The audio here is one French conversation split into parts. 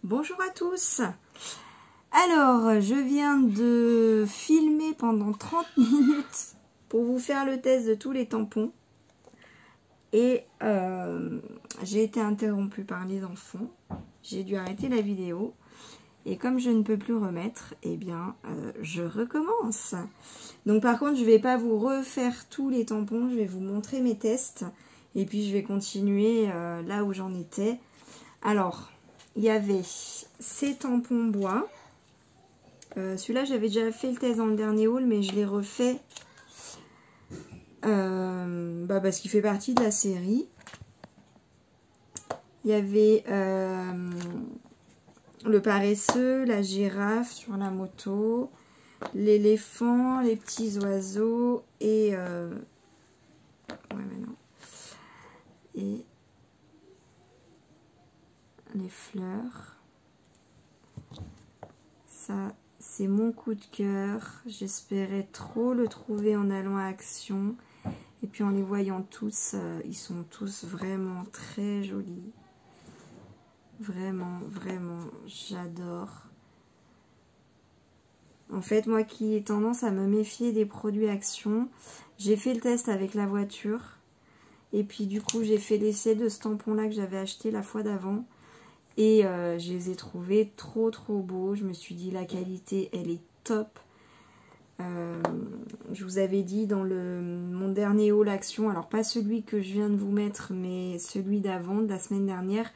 Bonjour à tous. Alors, je viens de filmer pendant 30 minutes pour vous faire le test de tous les tampons. Et j'ai été interrompue par les enfants. J'ai dû arrêter la vidéo. Et comme je ne peux plus remettre, eh bien, je recommence. Donc par contre, je ne vais pas vous refaire tous les tampons. Je vais vous montrer mes tests. Et puis, je vais continuer là où j'en étais. Alors, il y avait ces tampons bois. Celui-là, j'avais déjà fait le test dans le dernier haul, mais je l'ai refait parce qu'il fait partie de la série. Il y avait le paresseux, la girafe sur la moto, l'éléphant, les petits oiseaux et et les fleurs. Ça, c'est mon coup de cœur. J'espérais trop le trouver en allant à Action. Et puis en les voyant tous, ils sont tous vraiment très jolis. Vraiment, vraiment, j'adore. En fait, moi qui ai tendance à me méfier des produits Action, j'ai fait le test avec la voiture. Et puis du coup, j'ai fait l'essai de ce tampon-là que j'avais acheté la fois d'avant. Et je les ai trouvés trop beaux. Je me suis dit la qualité elle est top. Je vous avais dit dans mon dernier haul Action, alors pas celui que je viens de vous mettre, mais celui d'avant, de la semaine dernière.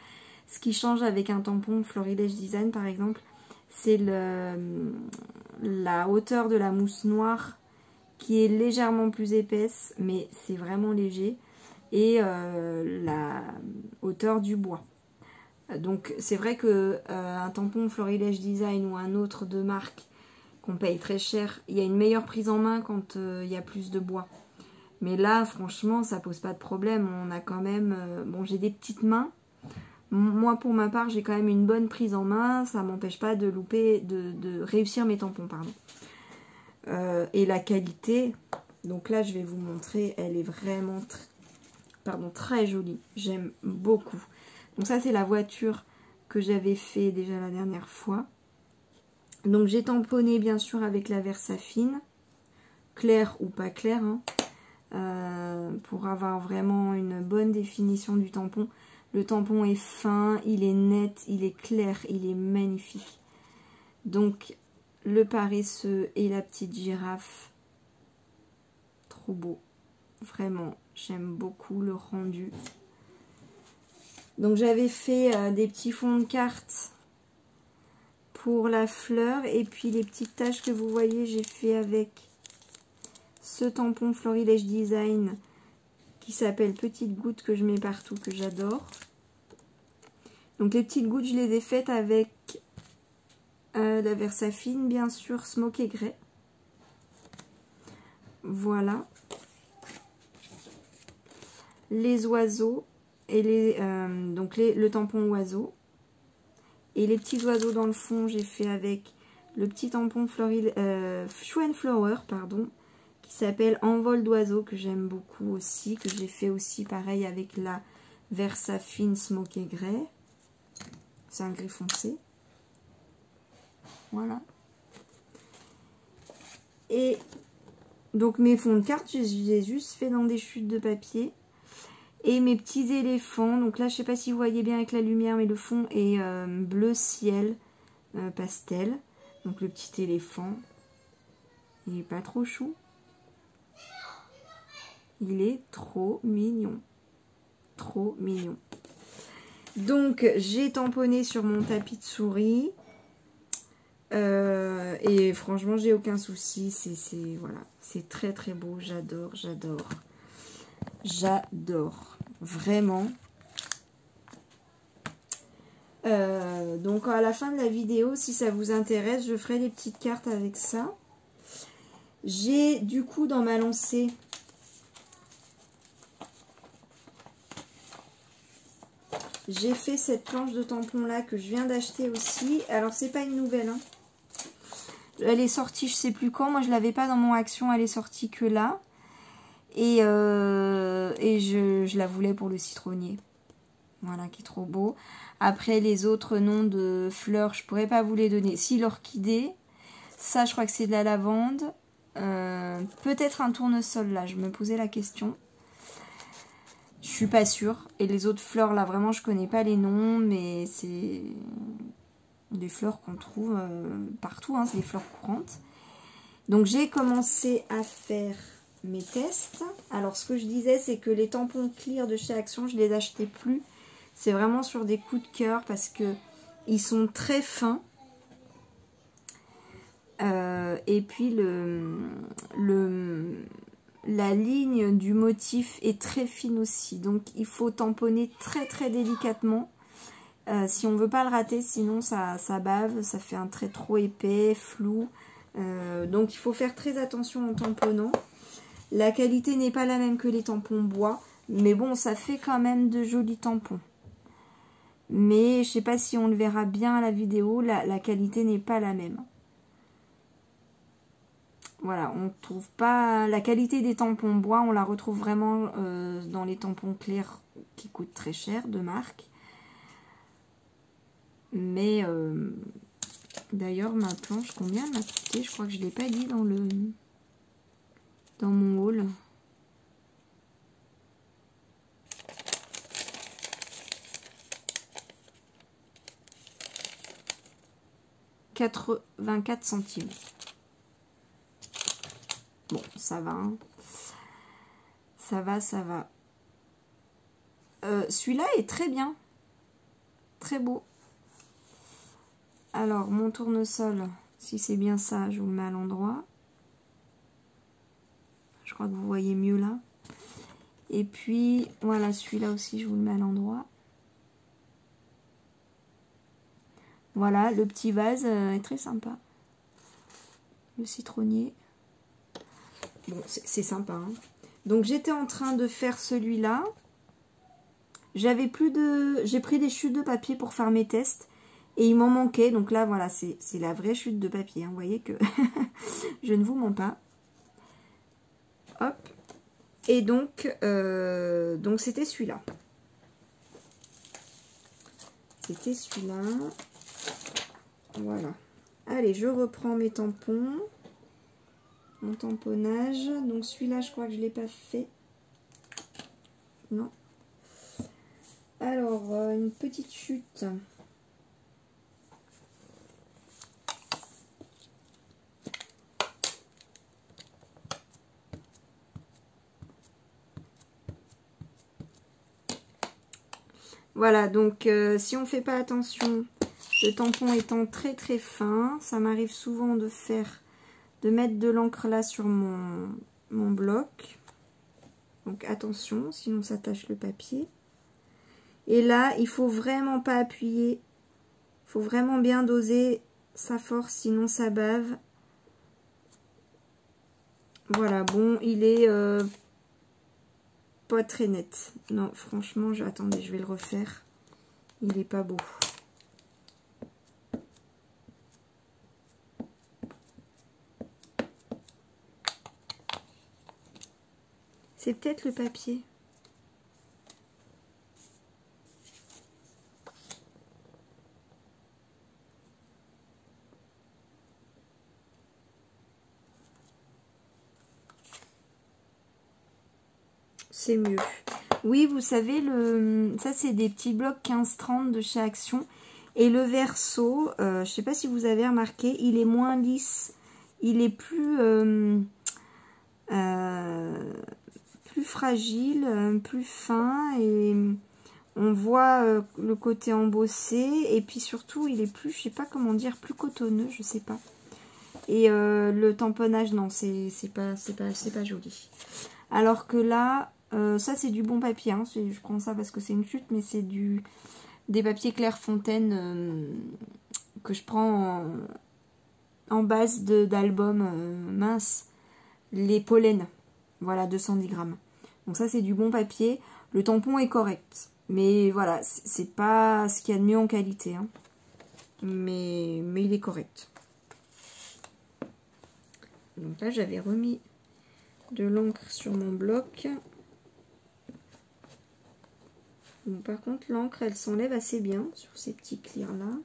Ce qui change avec un tampon Florilège Design par exemple, c'est la hauteur de la mousse noire qui est légèrement plus épaisse, mais c'est vraiment léger. Et la hauteur du bois. Donc c'est vrai que un tampon Florilège Design ou un autre de marque qu'on paye très cher, il y a une meilleure prise en main quand il y a plus de bois. Mais là franchement ça pose pas de problème, on a quand même... bon, j'ai des petites mains, moi pour ma part j'ai quand même une bonne prise en main, ça m'empêche pas de louper, de réussir mes tampons, pardon. Et la qualité, donc là je vais vous montrer, elle est vraiment très jolie, j'aime beaucoup. Donc ça c'est la voiture que j'avais fait déjà la dernière fois. Donc j'ai tamponné bien sûr avec la Versafine, claire ou pas claire, hein, pour avoir vraiment une bonne définition du tampon. Le tampon est fin, il est net, il est clair, il est magnifique. Donc le paresseux et la petite girafe, trop beau. Vraiment, j'aime beaucoup le rendu. Donc j'avais fait des petits fonds de carte pour la fleur. Et puis les petites taches que vous voyez, j'ai fait avec ce tampon Florilège Design qui s'appelle Petite Goutte, que je mets partout, que j'adore. Donc les petites gouttes, je les ai faites avec la Versafine, bien sûr, Smoke et Grey. Voilà. Les oiseaux. Et le tampon oiseau. Et les petits oiseaux dans le fond, j'ai fait avec le petit tampon Shoe and Flower, pardon, qui s'appelle Envol d'oiseau, que j'aime beaucoup aussi, que j'ai fait aussi pareil avec la Versafine Smoke et Grey. C'est un gris foncé. Voilà. Et donc mes fonds de cartes, je les ai juste fait dans des chutes de papier. Et mes petits éléphants, donc là je sais pas si vous voyez bien avec la lumière, mais le fond est bleu ciel pastel. Donc le petit éléphant, il est pas trop chou. Il est trop mignon. Trop mignon. Donc j'ai tamponné sur mon tapis de souris. Et franchement j'ai aucun souci. Voilà, c'est très beau, j'adore. J'adore, vraiment. Donc à la fin de la vidéo, si ça vous intéresse, je ferai des petites cartes avec ça. J'ai du coup dans ma lancée j'ai fait cette planche de tampon là que je viens d'acheter aussi. Alors c'est pas une nouvelle, hein. Elle est sortie je sais plus quand, moi je l'avais pas dans mon Action, elle est sortie que là. Et je la voulais pour le citronnier. Voilà, qui est trop beau. Après, les autres noms de fleurs, je pourrais pas vous les donner. Si, l'orchidée, ça, je crois que c'est de la lavande. Peut-être un tournesol, là, je me posais la question. Je suis pas sûre. Et les autres fleurs, là, vraiment, je connais pas les noms, mais c'est des fleurs qu'on trouve partout, hein, c'est des fleurs courantes. Donc, j'ai commencé à faire mes tests. Alors, ce que je disais, c'est que les tampons clear de chez Action, je les achetais plus. C'est vraiment sur des coups de cœur parce que ils sont très fins. Et puis la ligne du motif est très fine aussi. Donc il faut tamponner très très délicatement. Si on veut pas le rater, sinon ça bave, ça fait un trait trop épais, flou. Donc il faut faire très attention en tamponnant. La qualité n'est pas la même que les tampons bois. Mais bon, ça fait quand même de jolis tampons. Mais je sais pas si on le verra bien à la vidéo, la qualité n'est pas la même. Voilà, on trouve pas la qualité des tampons bois, on la retrouve vraiment dans les tampons clairs qui coûtent très cher de marque. Mais d'ailleurs ma planche, combien elle m'a coûté? Je crois que je l'ai pas dit dans mon haul. « 84 centimes. Bon, ça va. Hein. Ça va, ça va. Celui-là est très bien. Très beau. Alors, mon tournesol, si c'est bien ça, je vous le mets à l'endroit. Je crois que vous voyez mieux là. Et puis, voilà, celui-là aussi, je vous le mets à l'endroit. Voilà, le petit vase est très sympa. Le citronnier. Bon, c'est sympa. Hein. Donc, j'étais en train de faire celui-là. J'avais plus de... J'ai pris des chutes de papier pour faire mes tests. Et il m'en manquait. Donc là, voilà, c'est la vraie chute de papier. Hein. Vous voyez que je ne vous mens pas. Hop. Et donc c'était celui-là. C'était celui-là. Voilà. Allez, je reprends mes tampons. Mon tamponnage. Donc celui-là, je crois que je ne l'ai pas fait. Non. Alors, une petite chute. Voilà, donc si on ne fait pas attention, le tampon étant très très fin, ça m'arrive souvent de mettre de l'encre là sur mon bloc. Donc attention, sinon ça tache le papier. Et là, il faut vraiment pas appuyer. Il faut vraiment bien doser sa force, sinon ça bave. Voilà, bon, il est pas très net. Non, franchement, attendez, je vais le refaire. Il est pas beau. C'est peut-être le papier. C'est mieux. Oui, vous savez, ça c'est des petits blocs 15-30 de chez Action. Et le verso, je ne sais pas si vous avez remarqué, il est moins lisse. Il est plus fragile, plus fin. Et on voit le côté embossé. Et puis surtout, il est plus, je sais pas comment dire, plus cotonneux, je sais pas. Et le tamponnage, non, c'est pas joli. Alors que là... ça c'est du bon papier, hein. Je prends ça parce que c'est une chute, mais c'est des papiers Clairefontaine que je prends en base d'album mince, les pollens, voilà, 210 grammes. Donc ça c'est du bon papier, le tampon est correct, mais voilà, c'est pas ce qu'il y a de mieux en qualité, hein. Mais il est correct. Donc là j'avais remis de l'encre sur mon bloc. Donc, par contre, l'encre, elle s'enlève assez bien sur ces petits clears-là.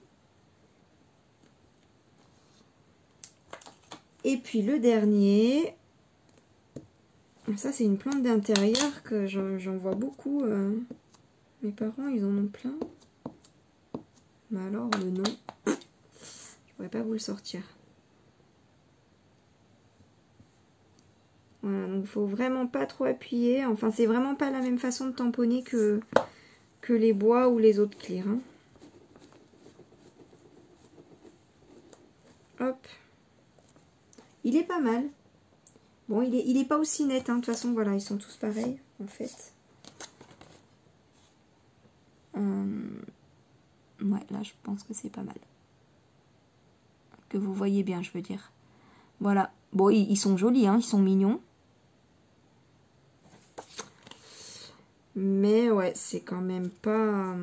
Et puis le dernier, ça c'est une plante d'intérieur que j'en vois beaucoup. Mes parents, ils en ont plein. Mais alors, le nom, je pourrais pas vous le sortir. Voilà, donc il faut vraiment pas trop appuyer. Enfin, c'est vraiment pas la même façon de tamponner que les bois ou les autres clears. Hein. Hop. Il est pas mal. Bon, il est pas aussi net. Hein. De toute façon, voilà, ils sont tous pareils, en fait. Ouais, là, je pense que c'est pas mal. Que vous voyez bien, je veux dire. Voilà. Bon, ils sont jolis, hein, ils sont mignons. Mais ouais, c'est quand même pas...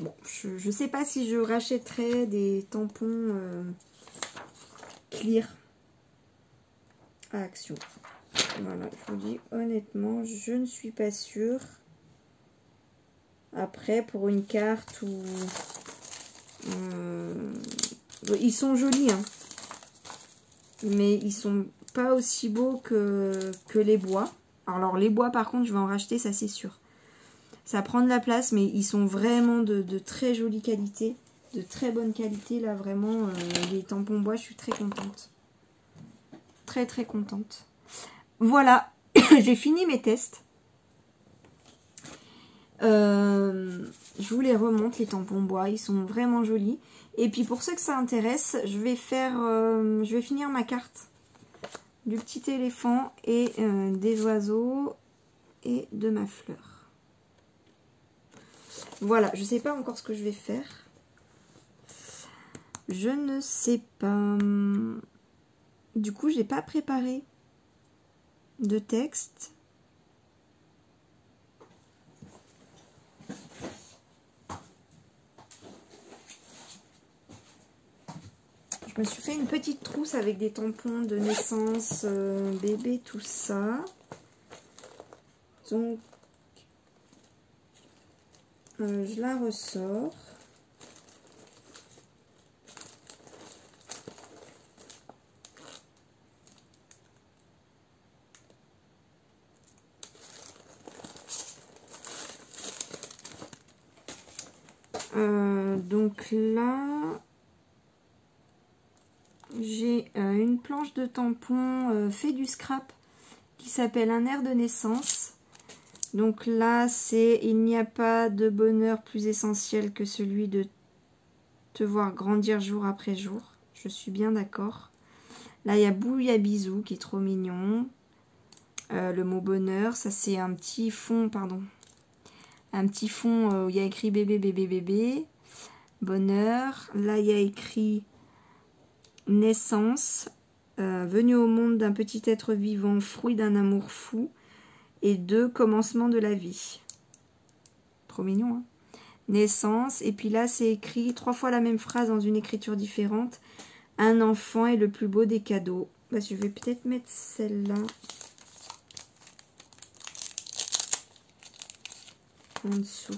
Bon, je sais pas si je rachèterais des tampons clear à Action. Voilà, je vous dis honnêtement, je ne suis pas sûre. Après, pour une carte ou... ils sont jolis, hein. Mais ils sont pas aussi beaux que les bois. Alors les bois, par contre, je vais en racheter, ça c'est sûr. Ça prend de la place, mais ils sont vraiment de très jolie qualité. De très bonne qualité, là, vraiment. Les tampons bois, je suis très contente. Très, très contente. Voilà, j'ai fini mes tests. Je vous les remonte, les tampons bois. Ils sont vraiment jolis. Et puis, pour ceux que ça intéresse, je vais finir ma carte du petit éléphant et des oiseaux et de ma fleur. Voilà, je ne sais pas encore ce que je vais faire. Je ne sais pas. Du coup, je n'ai pas préparé de texte. Je me suis fait une petite trousse avec des tampons de naissance, bébé, tout ça. Donc, je la ressors. Donc là, j'ai une planche de tampons fait du scrap qui s'appelle un air de naissance. Donc là, c'est il n'y a pas de bonheur plus essentiel que celui de te voir grandir jour après jour. Je suis bien d'accord. Là, il y a Bouilla Bisou qui est trop mignon. Le mot bonheur, ça c'est un petit fond, pardon. Un petit fond où il y a écrit bébé, bébé, bébé. Bonheur. Là, il y a écrit naissance. Venu au monde d'un petit être vivant, fruit d'un amour fou. Et 2, commencement de la vie. Trop mignon, hein. Naissance. Et puis là, c'est écrit 3 fois la même phrase dans une écriture différente. Un enfant est le plus beau des cadeaux. Bah, je vais peut-être mettre celle-là en dessous.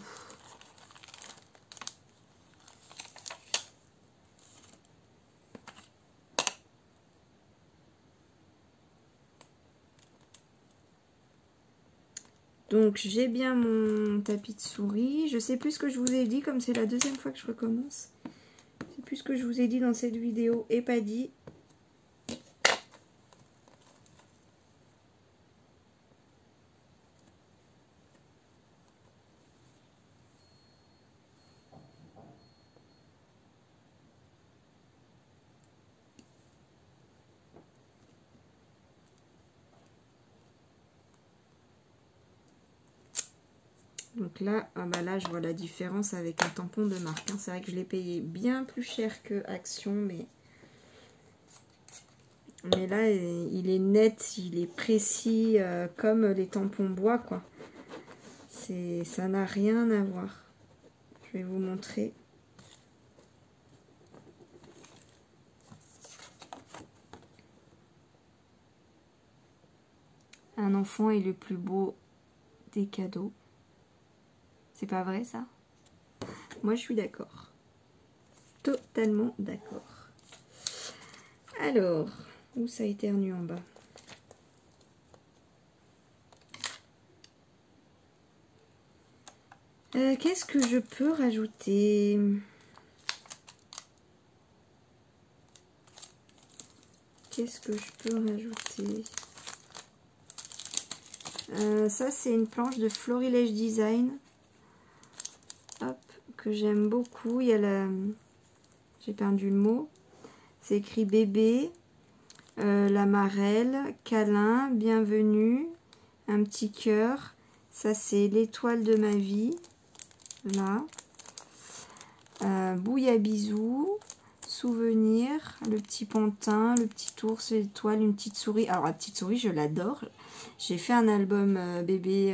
Donc j'ai bien mon tapis de souris. Je sais plus ce que je vous ai dit, comme c'est la deuxième fois que je recommence. Je sais plus ce que je vous ai dit dans cette vidéo et pas dit. Donc là, ah bah là, je vois la différence avec un tampon de marque. Hein. C'est vrai que je l'ai payé bien plus cher que Action, mais là, il est net, il est précis, comme les tampons bois, quoi. Ça n'a rien à voir. Je vais vous montrer. Un enfant est le plus beau des cadeaux. C'est pas vrai ça? Moi je suis d'accord. Totalement d'accord. Alors, où ça éternue en bas? Qu'est-ce que je peux rajouter? Qu'est-ce que je peux rajouter? Ça, c'est une planche de Florilège Design. Hop, que j'aime beaucoup. Il y a la... J'ai perdu le mot. C'est écrit bébé, la marelle, câlin, bienvenue, un petit cœur. Ça, c'est l'étoile de ma vie. Là. Bouille à bisous. Souvenir, le petit pantin, le petit ours, l'étoile, une petite souris. Alors la petite souris, je l'adore. J'ai fait un album bébé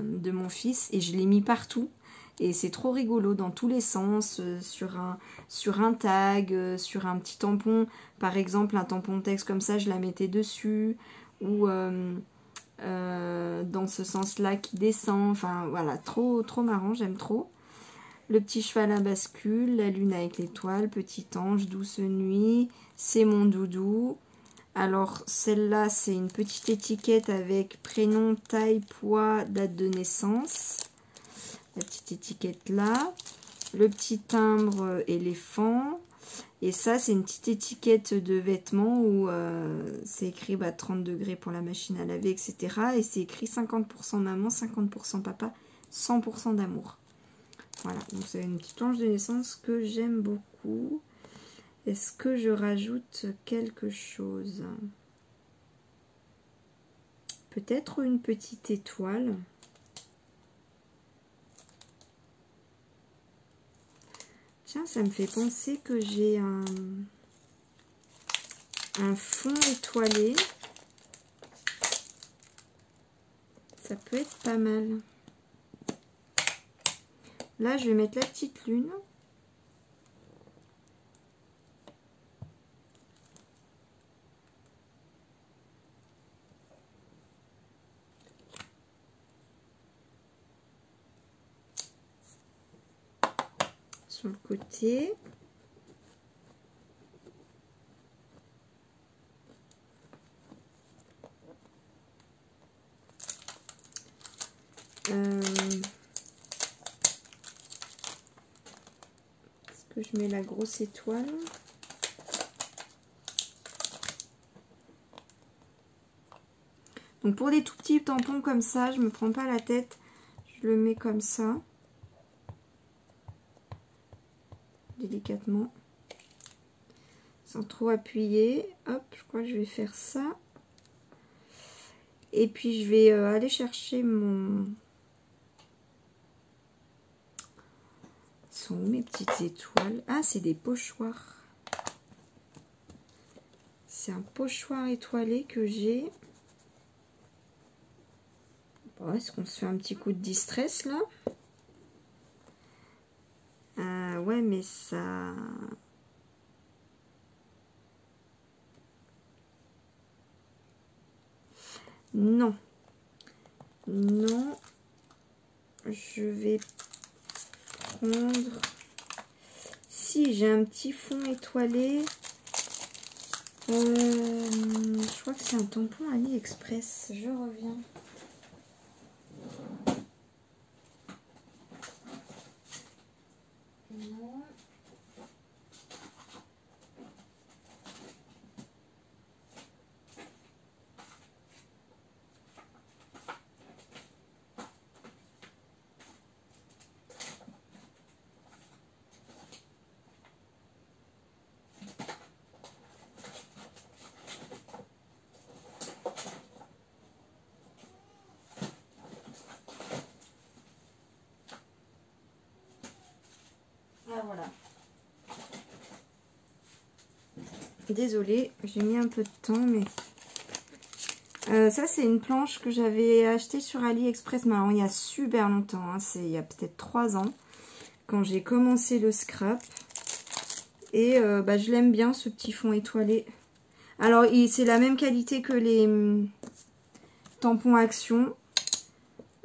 de mon fils et je l'ai mis partout. Et c'est trop rigolo dans tous les sens, sur un tag, sur un petit tampon. Par exemple, un tampon de texte comme ça, je la mettais dessus. Ou dans ce sens-là qui descend. Enfin voilà, trop marrant, j'aime trop. Le petit cheval à bascule, la lune avec l'étoile, petit ange, douce nuit, c'est mon doudou. Alors celle-là, c'est une petite étiquette avec prénom, taille, poids, date de naissance. La petite étiquette là. Le petit timbre éléphant. Et ça, c'est une petite étiquette de vêtements où c'est écrit 30 degrés pour la machine à laver, etc. Et c'est écrit 50% maman, 50% papa, 100% d'amour. Voilà, donc c'est une petite planche de naissance que j'aime beaucoup. Est-ce que je rajoute quelque chose? Peut-être une petite étoile. Tiens, ça me fait penser que j'ai un fond étoilé. Ça peut être pas mal. Là, je vais mettre la petite lune. Sur le côté. Je mets la grosse étoile. Donc pour des tout petits tampons comme ça, je me prends pas la tête, je le mets comme ça, délicatement, sans trop appuyer. Hop, je crois que je vais faire ça. Et puis je vais aller chercher mon... Sont où mes petites étoiles? Ah, c'est des pochoirs. C'est un pochoir étoilé que j'ai. Bon, est-ce qu'on se fait un petit coup de distress là? Ouais, mais ça... Non. Non. Je vais prendre... Si, j'ai un petit fond étoilé. Je crois que c'est un tampon AliExpress. Je reviens. Non. Ah voilà. Désolée, j'ai mis un peu de temps, mais... ça, c'est une planche que j'avais achetée sur AliExpress, mais alors, il y a super longtemps, hein, c'est il y a peut-être 3 ans, quand j'ai commencé le scrap. Et je l'aime bien, ce petit fond étoilé. Alors, c'est la même qualité que les tampons Action.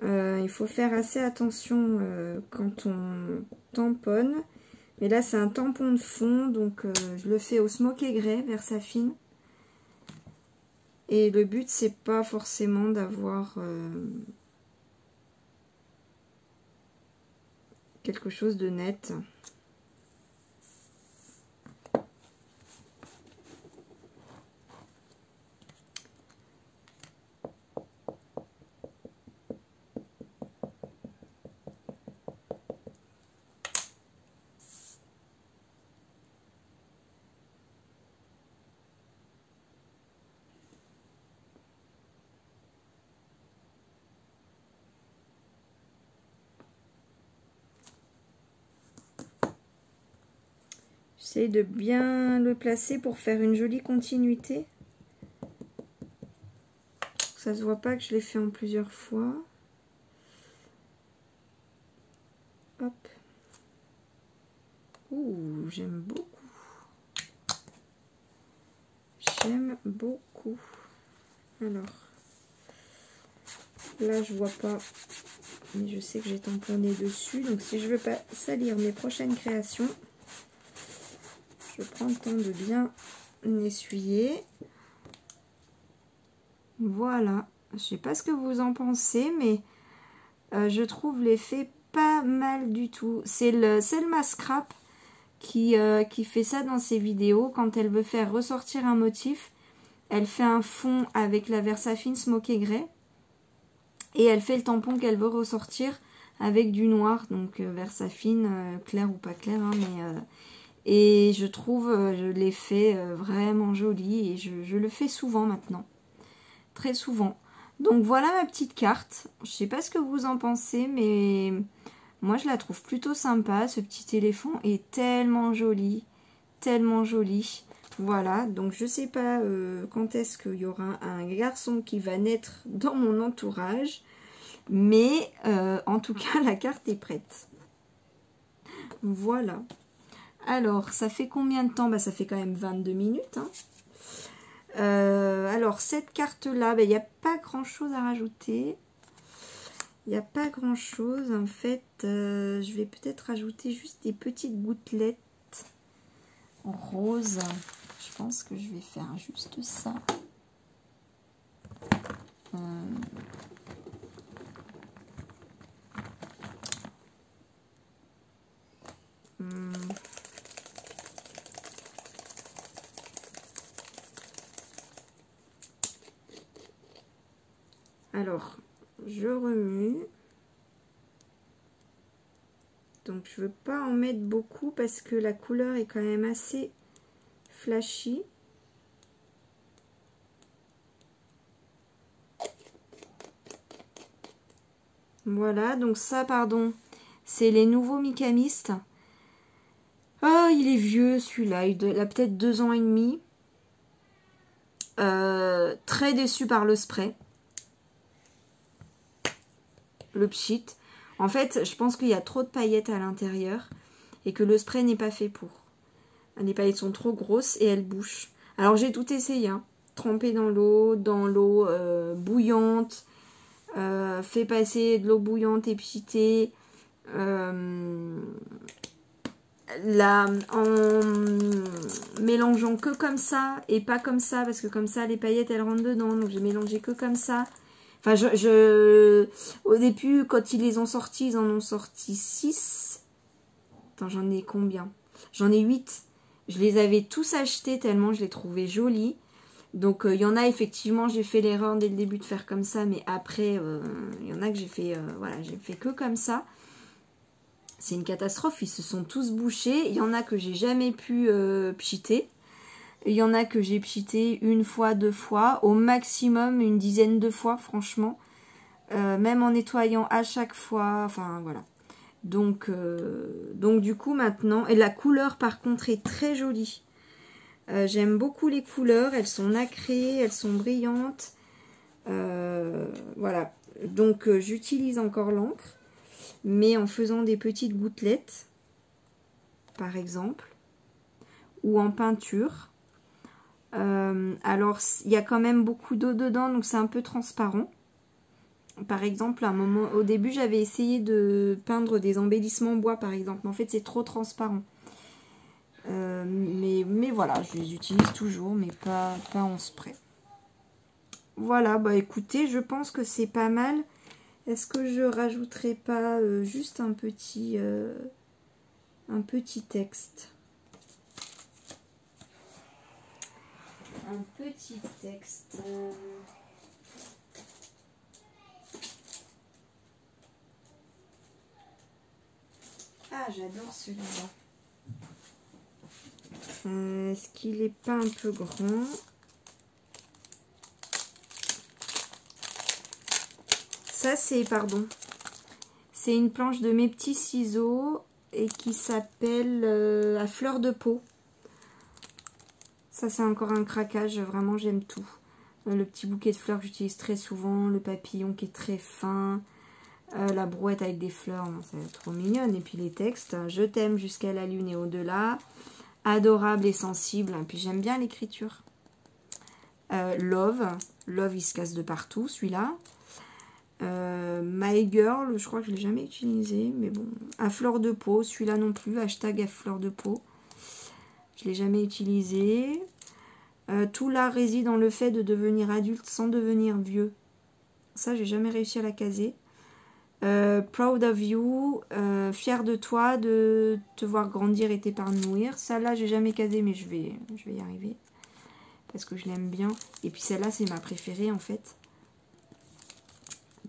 Il faut faire assez attention quand on tamponne. Mais là, c'est un tampon de fond, donc je le fais au Smoky Grey, Versafine. Et le but, c'est pas forcément d'avoir quelque chose de net. J'essaie de bien le placer pour faire une jolie continuité. Ça se voit pas que je l'ai fait en plusieurs fois. Hop. Ouh, j'aime beaucoup. J'aime beaucoup. Alors, là je vois pas, mais je sais que j'ai tamponné dessus. Donc si je veux pas salir mes prochaines créations, je prends le temps de bien essuyer. Voilà. Je sais pas ce que vous en pensez, mais je trouve l'effet pas mal du tout. C'est Selma Scrap qui fait ça dans ses vidéos. Quand elle veut faire ressortir un motif, elle fait un fond avec la Versafine Smoky Grey et elle fait le tampon qu'elle veut ressortir avec du noir, donc Versafine, clair ou pas clair, hein, mais et je trouve l'effet vraiment joli et je le fais souvent maintenant, très souvent. Donc voilà ma petite carte. Je sais pas ce que vous en pensez, mais moi je la trouve plutôt sympa. Ce petit éléphant est tellement joli, tellement joli. Voilà, donc je sais pas quand est-ce qu'il y aura un garçon qui va naître dans mon entourage, mais en tout cas la carte est prête. Voilà. Alors, ça fait combien de temps? Bah, ça fait quand même 22 minutes. Hein. Alors, cette carte-là, il n'y a pas grand-chose à rajouter. Il n'y a pas grand-chose. En fait, je vais peut-être rajouter juste des petites gouttelettes en rose. Je pense que je vais faire juste ça. Alors, je remue. Donc, je veux pas en mettre beaucoup parce que la couleur est quand même assez flashy. Voilà, donc ça, pardon, c'est les nouveaux Micamistes. Oh, il est vieux celui-là, il a peut-être 2 ans et demi. Très déçu par le spray. Le pchit. En fait, je pense qu'il y a trop de paillettes à l'intérieur et que le spray n'est pas fait pour. Les paillettes sont trop grosses et elles bouchent. Alors j'ai tout essayé, hein. Tremper dans l'eau bouillante, fait passer de l'eau bouillante épicitée, là, en mélangeant que comme ça et pas comme ça, parce que comme ça les paillettes elles rentrent dedans, donc j'ai mélangé que comme ça. Enfin, au début, quand ils les ont sortis, ils en ont sorti 6. Attends, j'en ai combien? J'en ai 8. Je les avais tous achetés tellement je les trouvais jolis. Donc, il y en a, effectivement, j'ai fait l'erreur dès le début de faire comme ça. Mais après, il y en a que j'ai fait, voilà, j'ai fait que comme ça. C'est une catastrophe. Ils se sont tous bouchés. Il y en a que j'ai jamais pu pchiter. Il y en a que j'ai pchité 1 fois, 2 fois, au maximum une dizaine de fois, franchement. Même en nettoyant à chaque fois, enfin voilà. Donc du coup maintenant, et la couleur par contre est très jolie. J'aime beaucoup les couleurs, elles sont nacrées, elles sont brillantes. Voilà, donc j'utilise encore l'encre, mais en faisant des petites gouttelettes, par exemple, ou en peinture. Alors, il y a quand même beaucoup d'eau dedans, donc c'est un peu transparent. Par exemple, au début, j'avais essayé de peindre des embellissements bois, par exemple. Mais en fait, c'est trop transparent. Mais voilà, je les utilise toujours, mais pas en spray. Voilà, bah écoutez, je pense que c'est pas mal. Est-ce que je rajouterai pas juste un petit texte? Un petit texte. Ah, j'adore celui-là. Est-ce qu'il est pas un peu grand? Ça, c'est, pardon, c'est une planche de mes petits ciseaux et qui s'appelle à fleur de peau. Ça, c'est encore un craquage, vraiment, j'aime tout. Le petit bouquet de fleurs que j'utilise très souvent, le papillon qui est très fin, la brouette avec des fleurs, c'est trop mignonne. Et puis les textes, je t'aime jusqu'à la lune et au-delà, adorable et sensible. Et puis j'aime bien l'écriture. Love, il se casse de partout, celui-là. My Girl, je crois que je ne l'ai jamais utilisé, mais bon. À fleur de peau, celui-là non plus, hashtag à fleur de peau. Je ne l'ai jamais utilisé. Tout là réside dans le fait de devenir adulte sans devenir vieux. Ça, j'ai jamais réussi à la caser. Proud of you, fier de toi, de te voir grandir et t'épanouir. Ça là, j'ai jamais casé, mais je vais y arriver. Parce que je l'aime bien. Et puis celle-là, c'est ma préférée en fait.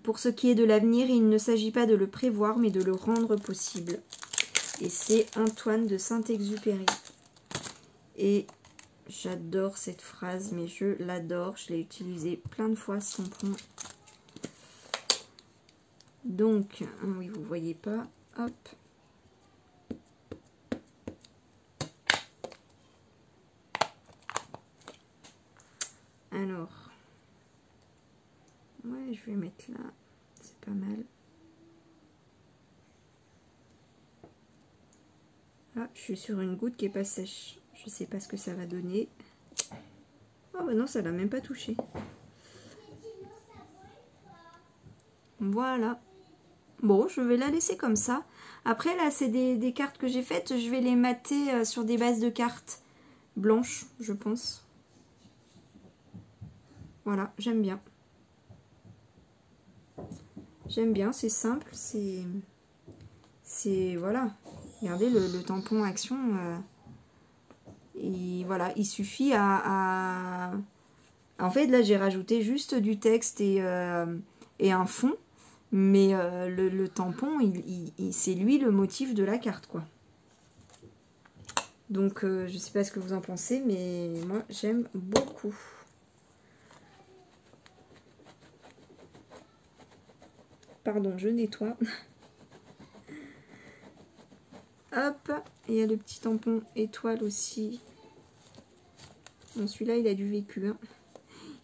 Pour ce qui est de l'avenir, il ne s'agit pas de le prévoir, mais de le rendre possible. Et c'est Antoine de Saint-Exupéry. Et j'adore cette phrase, mais je l'adore. Je l'ai utilisée plein de fois, ce tampon. Donc, oui, vous voyez pas. Hop. Alors. Ouais, je vais mettre là. C'est pas mal. Ah, je suis sur une goutte qui est pas sèche. Je sais pas ce que ça va donner. Oh bah non, ça l'a même pas touché. Voilà. Bon, je vais la laisser comme ça. Après, là, c'est des cartes que j'ai faites. Je vais les mater sur des bases de cartes blanches, je pense. Voilà, j'aime bien. J'aime bien, c'est simple, c'est... Voilà. Regardez, le tampon action... et voilà, il suffit à... En fait, là, j'ai rajouté juste du texte et un fond. Mais le tampon, c'est lui le motif de la carte, quoi. Donc, je sais pas ce que vous en pensez, mais moi, j'aime beaucoup. Pardon, je nettoie. Hop, il y a le petit tampon étoile aussi. Bon, celui-là, il a du vécu. Hein.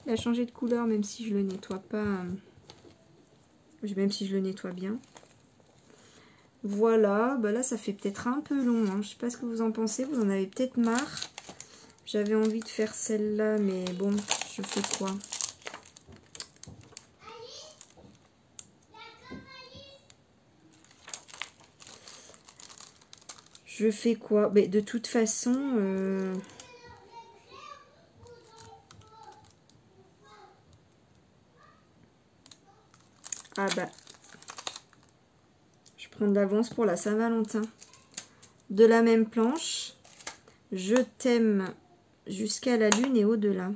Il a changé de couleur, même si je le nettoie pas. Même si je le nettoie bien. Voilà, bah là, ça fait peut-être un peu long. Hein. Je sais pas ce que vous en pensez. Vous en avez peut-être marre. J'avais envie de faire celle-là, mais bon, je fais quoi ? Je fais quoi? Mais de toute façon... Ah bah... Je prends de l'avance pour la Saint-Valentin. De la même planche. Je t'aime jusqu'à la lune et au-delà.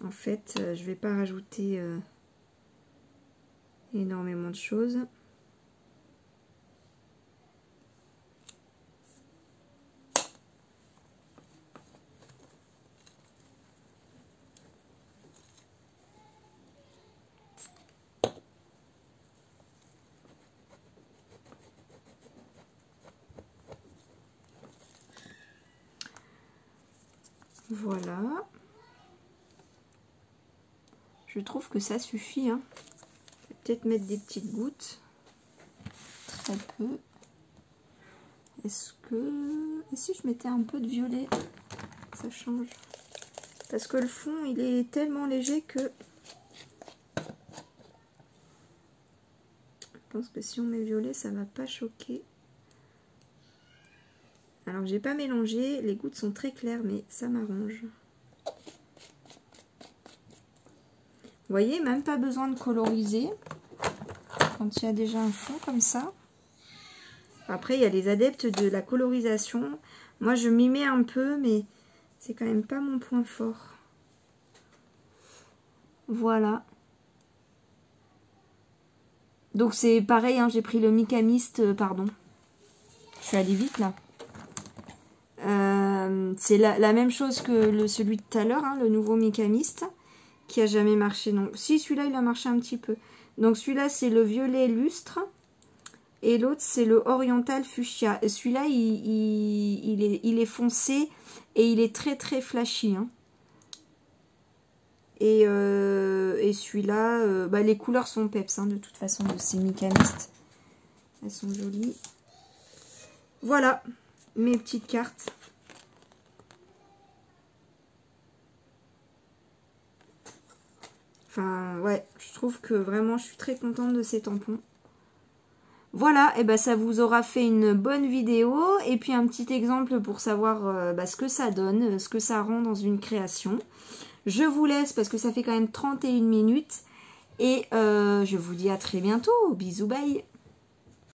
En fait, je vais pas rajouter énormément de choses. Voilà. Je trouve que ça suffit. Hein. Je vais peut-être mettre des petites gouttes. Très peu. Est-ce que... Et si je mettais un peu de violet, ça change. Parce que le fond, il est tellement léger que... Je pense que si on met violet, ça va pas choquer. Alors, j'ai pas mélangé. Les gouttes sont très claires, mais ça m'arrange. Vous voyez, même pas besoin de coloriser. Quand il y a déjà un fond comme ça. Après, il y a les adeptes de la colorisation. Moi, je m'y mets un peu, mais c'est quand même pas mon point fort. Voilà. Donc c'est pareil, hein, j'ai pris le Mica Mist, pardon. Je suis allée vite là. C'est la même chose que celui de tout à l'heure, hein, le nouveau Mica Mist, qui a jamais marché. Non, si, celui-là il a marché un petit peu. Donc celui-là c'est le violet lustre. Et l'autre c'est le oriental fuchsia. Celui-là il est foncé et il est très très flashy. Hein. Et celui-là, bah, les couleurs sont peps, hein, de toute façon, de ces Mica Mist. Elles sont jolies. Voilà, mes petites cartes. Enfin, ouais, je trouve que vraiment, je suis très contente de ces tampons. Voilà, et ben ça vous aura fait une bonne vidéo. Et puis un petit exemple pour savoir ce que ça donne, ce que ça rend dans une création. Je vous laisse parce que ça fait quand même 31 minutes. Et je vous dis à très bientôt. Bisous, bye.